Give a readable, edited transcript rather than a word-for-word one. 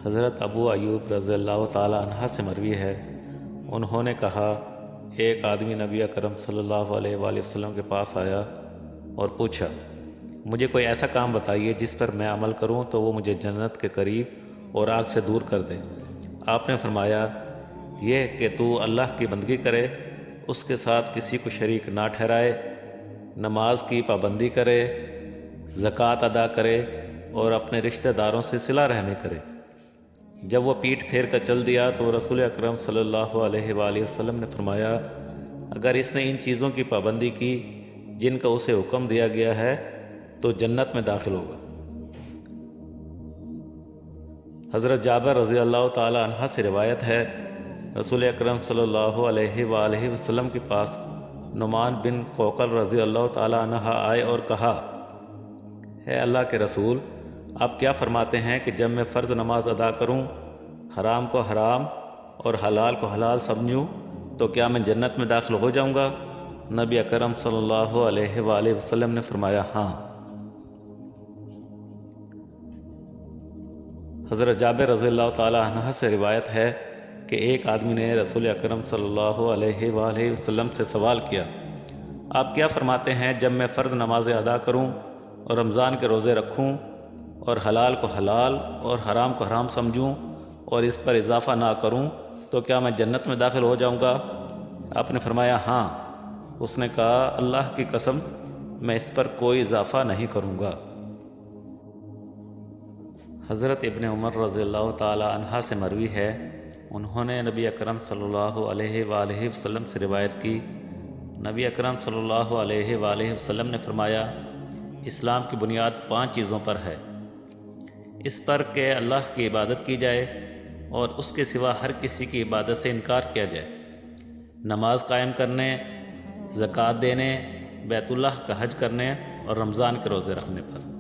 حضرت ابو ایوب رضی اللہ تعالیٰ عنہ سے مروی ہے، انہوں نے کہا ایک آدمی نبی اکرم صلی اللہ علیہ وآلہ وسلم کے پاس آیا اور پوچھا مجھے کوئی ایسا کام بتائیے جس پر میں عمل کروں تو وہ مجھے جنت کے قریب اور آگ سے دور کر دے۔ آپ نے فرمایا یہ کہ تو اللہ کی بندگی کرے، اس کے ساتھ کسی کو شریک نہ ٹھہرائے، نماز کی پابندی کرے، زکوٰۃ ادا کرے اور اپنے رشتہ داروں سے صلہ رحمی کرے۔ جب وہ پیٹھ پھیر کر چل دیا تو رسول اکرم صلی اللہ علیہ وآلہ وسلم نے فرمایا اگر اس نے ان چیزوں کی پابندی کی جن کا اسے حکم دیا گیا ہے تو جنت میں داخل ہوگا۔ حضرت جابر رضی اللہ تعالی عنہ سے روایت ہے، رسول اکرم صلی اللہ علیہ وآلہ وسلم کے پاس نعمان بن قوقل رضی اللہ تعالی عنہ آئے اور کہا اے اللہ کے رسول، آپ کیا فرماتے ہیں کہ جب میں فرض نماز ادا کروں، حرام کو حرام اور حلال کو حلال سمجھوں تو کیا میں جنت میں داخل ہو جاؤں گا؟ نبی اکرم صلی اللہ علیہ وآلہ وسلم نے فرمایا ہاں۔ حضرت جابر رضی اللہ تعالی عنہ سے روایت ہے کہ ایک آدمی نے رسول اکرم صلی اللہ علیہ وآلہ وسلم سے سوال کیا آپ کیا فرماتے ہیں جب میں فرض نمازیں ادا کروں اور رمضان کے روزے رکھوں اور حلال کو حلال اور حرام کو حرام سمجھوں اور اس پر اضافہ نہ کروں تو کیا میں جنت میں داخل ہو جاؤں گا؟ آپ نے فرمایا ہاں۔ اس نے کہا اللہ کی قسم میں اس پر کوئی اضافہ نہیں کروں گا۔ حضرت ابن عمر رضی اللہ تعالی عنہ سے مروی ہے، انہوں نے نبی اکرم صلی اللہ علیہ وآلہ وسلم سے روایت کی، نبی اکرم صلی اللہ علیہ وآلہ وسلم نے فرمایا اسلام کی بنیاد 5 چیزوں پر ہے، اس پر کہ اللہ کی عبادت کی جائے اور اس کے سوا ہر کسی کی عبادت سے انکار کیا جائے، نماز قائم کرنے، زکوٰۃ دینے، بیت اللہ کا حج کرنے اور رمضان کے روزے رکھنے پر۔